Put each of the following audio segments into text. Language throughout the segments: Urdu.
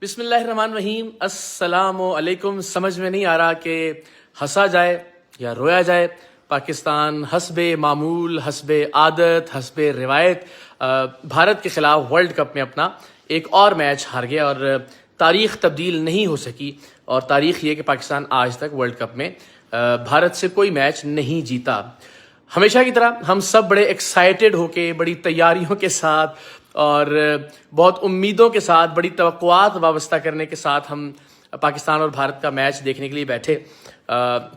بسم اللہ الرحمن الرحیم. السلام علیکم. سمجھ میں نہیں آ رہا کہ ہنسا جائے یا رویا جائے. پاکستان حسب معمول، حسب عادت، حسب روایت بھارت کے خلاف ورلڈ کپ میں اپنا ایک اور میچ ہار گیا اور تاریخ تبدیل نہیں ہو سکی. اور تاریخ یہ کہ پاکستان آج تک ورلڈ کپ میں بھارت سے کوئی میچ نہیں جیتا. ہمیشہ کی طرح ہم سب بڑے ایکسائٹڈ ہو کے، بڑی تیاریوں کے ساتھ اور بہت امیدوں کے ساتھ، بڑی توقعات وابستہ کرنے کے ساتھ ہم پاکستان اور بھارت کا میچ دیکھنے کے لیے بیٹھے.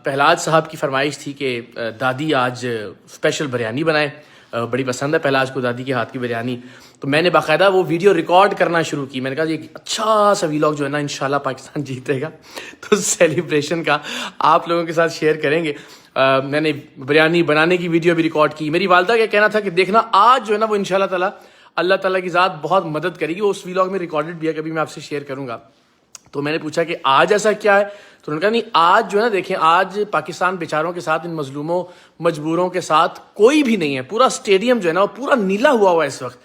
پہلاج صاحب کی فرمائش تھی کہ دادی آج اسپیشل بریانی بنائے. بڑی پسند ہے پہلاج کو دادی کے ہاتھ کی بریانی. تو میں نے باقاعدہ وہ ویڈیو ریکارڈ کرنا شروع کی. میں نے کہا یہ اچھا سا ویلاگ جو ہے نا انشاءاللہ پاکستان جیتے گا تو سیلیبریشن کا آپ لوگوں کے ساتھ شیئر کریں گے. میں نے بریانی بنانے کی ویڈیو بھی ریکارڈ کی. میری والدہ کا کہنا تھا کہ دیکھنا آج جو ہے نا وہ انشاءاللہ تعالی اللہ تعالیٰ کی ذات بہت مدد کرے گی. وہ اس ویلاگ میں ریکارڈڈ بھی ہے، کبھی میں آپ سے شیئر کروں گا. تو میں نے پوچھا کہ آج ایسا کیا ہے؟ تو انہوں نے کہا نہیں، آج جو ہے نا دیکھیں، آج پاکستان بیچاروں کے ساتھ، ان مظلوموں مجبوروں کے ساتھ کوئی بھی نہیں ہے. پورا اسٹیڈیم جو ہے نا وہ پورا نیلا ہوا ہے اس وقت،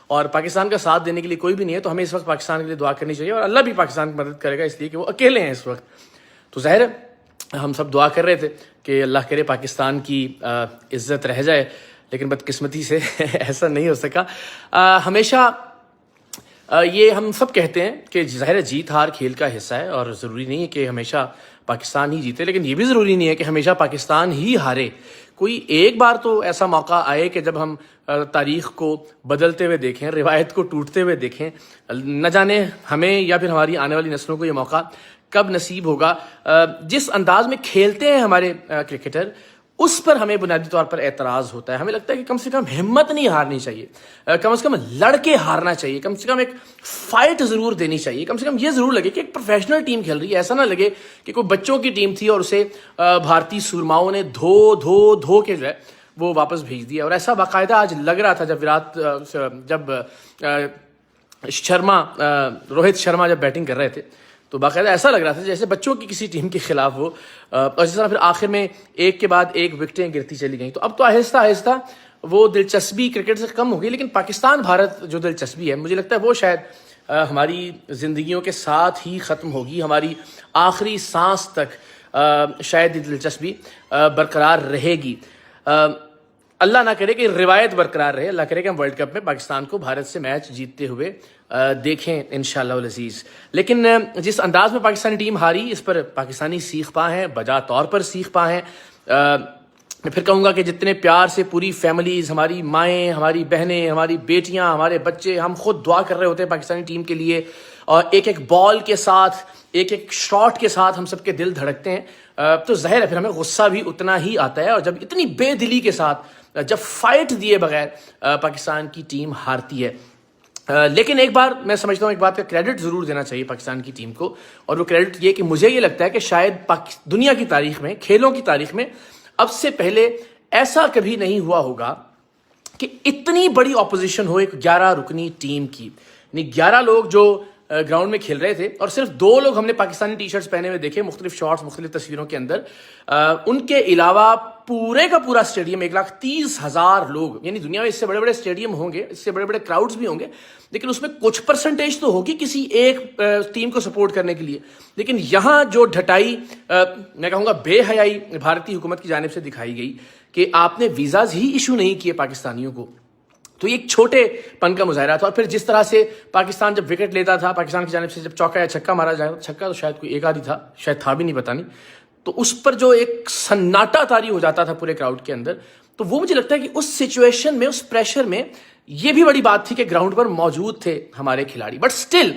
اور پاکستان کا ساتھ دینے کے لیے کوئی بھی نہیں ہے. تو ہمیں اس وقت پاکستان کے لیے دعا کرنی چاہیے، اور اللہ بھی پاکستان کی مدد کرے گا اس لیے کہ وہ اکیلے ہیں اس وقت. تو ظاہر ہے ہم سب دعا کر رہے تھے کہ اللہ کرے پاکستان کی عزت رہ جائے، لیکن بدقسمتی سے ایسا نہیں ہو سکا. ہمیشہ یہ ہم سب کہتے ہیں کہ ظاہر جیت ہار کھیل کا حصہ ہے، اور ضروری نہیں ہے کہ ہمیشہ پاکستان ہی جیتے، لیکن یہ بھی ضروری نہیں ہے کہ ہمیشہ پاکستان ہی ہارے. کوئی ایک بار تو ایسا موقع آئے کہ جب ہم تاریخ کو بدلتے ہوئے دیکھیں، روایت کو ٹوٹتے ہوئے دیکھیں. نہ جانے ہمیں یا پھر ہماری آنے والی نسلوں کو یہ موقع کب نصیب ہوگا. جس انداز میں کھیلتے ہیں ہمارے کرکٹر، اس پر ہمیں بنیادی طور پر اعتراض ہوتا ہے. ہمیں لگتا ہے کہ کم سے کم ہمت نہیں ہارنی چاہیے، کم سے کم لڑ کے ہارنا چاہیے، کم سے کم ایک فائٹ ضرور دینی چاہیے. کم سے کم یہ ضرور لگے کہ ایک پروفیشنل ٹیم کھیل رہی ہے. ایسا نہ لگے کہ کوئی بچوں کی ٹیم تھی اور اسے بھارتی سورماؤں نے دھو کے جو ہے وہ واپس بھیج دیا. اور ایسا باقاعدہ آج لگ رہا تھا جب روہت شرما جب بیٹنگ کر رہے تھے، تو باقاعدہ ایسا لگ رہا تھا جیسے بچوں کی کسی ٹیم کے خلاف وہ، اور اس طرح پھر آخر میں ایک کے بعد ایک وکٹیں گرتی چلی گئیں. تو اب تو آہستہ آہستہ وہ دلچسپی کرکٹ سے کم ہوگی، لیکن پاکستان بھارت جو دلچسپی ہے مجھے لگتا ہے وہ شاید ہماری زندگیوں کے ساتھ ہی ختم ہوگی. ہماری آخری سانس تک شاید یہ دلچسپی برقرار رہے گی. اللہ نہ کرے کہ روایت برقرار رہے، اللہ کرے کہ ہم ورلڈ کپ میں پاکستان کو بھارت سے میچ جیتتے ہوئے دیکھیں انشاءاللہ العزیز. لیکن جس انداز میں پاکستانی ٹیم ہاری، اس پر پاکستانی سیخ پا ہیں، بجا طور پر سیخ پا ہیں. میں پھر کہوں گا کہ جتنے پیار سے پوری فیملیز، ہماری مائیں، ہماری بہنیں، ہماری بیٹیاں، ہمارے بچے، ہم خود دعا کر رہے ہوتے ہیں پاکستانی ٹیم کے لیے، اور ایک ایک بال کے ساتھ، ایک ایک شاٹ کے ساتھ ہم سب کے دل دھڑکتے ہیں. تو ظاہر ہے پھر ہمیں غصہ بھی اتنا ہی آتا ہے. اور جب اتنی بے دلی کے ساتھ، جب فائٹ دیے بغیر پاکستان کی ٹیم ہارتی ہے. لیکن ایک بار میں سمجھتا ہوں ایک بات کا کریڈٹ ضرور دینا چاہیے پاکستان کی ٹیم کو، اور وہ کریڈٹ یہ کہ مجھے یہ لگتا ہے کہ شاید دنیا کی تاریخ میں، کھیلوں کی تاریخ میں اب سے پہلے ایسا کبھی نہیں ہوا ہوگا کہ اتنی بڑی اپوزیشن ہو ایک 11 رکنی ٹیم کی. یعنی 11 لوگ جو گراؤنڈ میں کھیل رہے تھے، اور صرف 2 لوگ ہم نے پاکستانی ٹی شرٹس پہنے ہوئے دیکھے مختلف شارٹس، مختلف تصویروں کے اندر. ان کے علاوہ پورے کا پورا اسٹیڈیم 1,30,000 لوگ، یعنی دنیا میں اس سے بڑے بڑے اسٹیڈیم ہوں گے، اس سے بڑے بڑے کراؤڈز بھی ہوں گے، لیکن اس میں کچھ پرسنٹیج تو ہوگی کسی ایک ٹیم کو سپورٹ کرنے کے لیے. لیکن یہاں جو ڈھٹائی، میں کہوں گا بے حیائی بھارتی حکومت کی جانب سے دکھائی گئی کہ آپ نے ویزاز ہی ایشو نہیں کیے پاکستانیوں کو، تو یہ ایک چھوٹے پن کا مظاہرہ تھا. اور پھر جس طرح سے پاکستان جب وکٹ لیتا تھا، پاکستان کی جانب سے جب چوکا یا چھکا مارا جائے، چھکا تو شاید کوئی ایک آدھی تھا، شاید تھا بھی نہیں، پتہ نہیں، تو اس پر جو ایک سناٹا طاری ہو جاتا تھا پورے کراؤڈ کے اندر. تو وہ مجھے لگتا ہے کہ اس سچویشن میں، اس پریشر میں یہ بھی بڑی بات تھی کہ گراؤنڈ پر موجود تھے ہمارے کھلاڑی. بٹ سٹل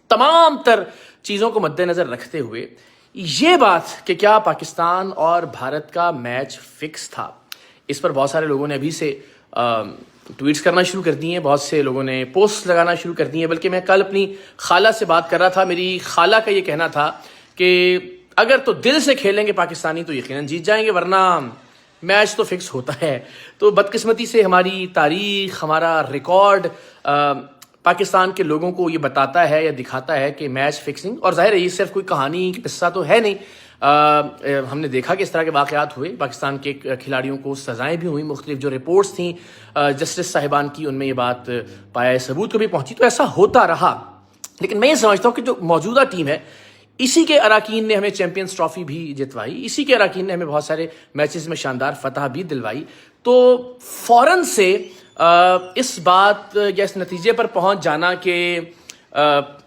تمام تر چیزوں کو مد نظر رکھتے ہوئے یہ بات کہ کیا پاکستان اور بھارت کا میچ فکس تھا، اس پر بہت سارے لوگوں نے ابھی سے ٹویٹس کرنا شروع کر دی ہیں، بہت سے لوگوں نے پوسٹ لگانا شروع کر دی ہیں. بلکہ میں کل اپنی خالہ سے بات کر رہا تھا، میری خالہ کا یہ کہنا تھا کہ اگر تو دل سے کھیلیں گے پاکستانی تو یقیناً جیت جائیں گے، ورنہ میچ تو فکس ہوتا ہے. تو بدقسمتی سے ہماری تاریخ، ہمارا ریکارڈ پاکستان کے لوگوں کو یہ بتاتا ہے یا دکھاتا ہے کہ میچ فکسنگ، اور ظاہر ہے یہ صرف کوئی کہانی قصہ تو ہے نہیں. ہم نے دیکھا کہ اس طرح کے واقعات ہوئے، پاکستان کے کھلاڑیوں کو سزائیں بھی ہوئیں، مختلف جو رپورٹس تھیں جسٹس صاحبان کی ان میں یہ بات پایا ثبوت کو بھی پہنچی. تو ایسا ہوتا رہا. لیکن میں یہ سمجھتا ہوں کہ جو موجودہ ٹیم ہے اسی کے اراکین نے ہمیں چیمپئنز ٹرافی بھی جتوائی, اسی کے اراکین نے ہمیں بہت سارے میچز میں شاندار فتح بھی دلوائی. تو فوراً سے اس بات یا اس نتیجے پر پہنچ جانا کہ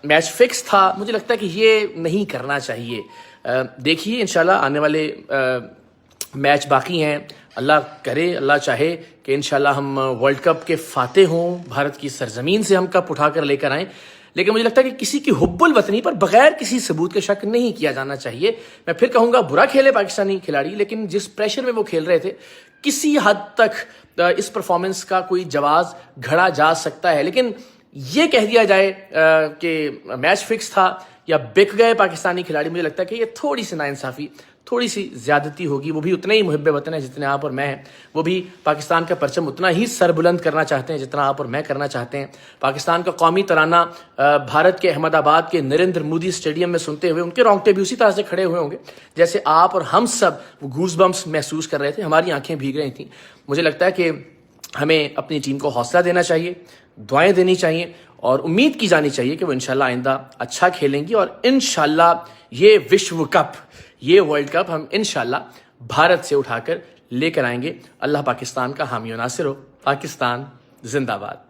میچ فکس تھا, مجھے لگتا ہے کہ یہ نہیں کرنا چاہیے. دیکھیے انشاءاللہ آنے والے میچ باقی ہیں, اللہ کرے اللہ چاہے کہ انشاءاللہ ہم ورلڈ کپ کے فاتح ہوں, بھارت کی سرزمین سے ہم کپ اٹھا کر لے کر آئیں. لیکن مجھے لگتا ہے کہ کسی کی حب الوطنی پر بغیر کسی ثبوت کے شک نہیں کیا جانا چاہیے. میں پھر کہوں گا برا کھیلے پاکستانی کھلاڑی, لیکن جس پریشر میں وہ کھیل رہے تھے کسی حد تک اس پرفارمنس کا کوئی جواز گھڑا جا سکتا ہے. لیکن یہ کہہ دیا جائے کہ میچ فکس تھا یا بک گئے پاکستانی کھلاڑی, مجھے لگتا ہے کہ یہ تھوڑی سی ناانصافی, تھوڑی سی زیادتی ہوگی. وہ بھی اتنے ہی محب وطن ہیں جتنے آپ اور میں ہیں, وہ بھی پاکستان کا پرچم اتنا ہی سر بلند کرنا چاہتے ہیں جتنا آپ اور میں کرنا چاہتے ہیں. پاکستان کا قومی ترانہ بھارت کے احمد آباد کے نریندر مودی اسٹیڈیم میں سنتے ہوئے ان کے رونگٹے بھی اسی طرح سے کھڑے ہوئے ہوں گے جیسے آپ اور ہم سب گوز بمپس محسوس کر رہے تھے, ہماری آنکھیں بھیگ رہی تھیں. مجھے لگتا ہے کہ ہمیں اپنی ٹیم کو حوصلہ دینا چاہیے, دعائیں دینی چاہیے اور امید کی جانی چاہیے کہ وہ انشاءاللہ آئندہ اچھا کھیلیں گی, اور انشاءاللہ یہ وشو کپ, یہ ورلڈ کپ ہم انشاءاللہ بھارت سے اٹھا کر لے کر آئیں گے. اللہ پاکستان کا حامی و ناصر ہو. پاکستان زندہ باد.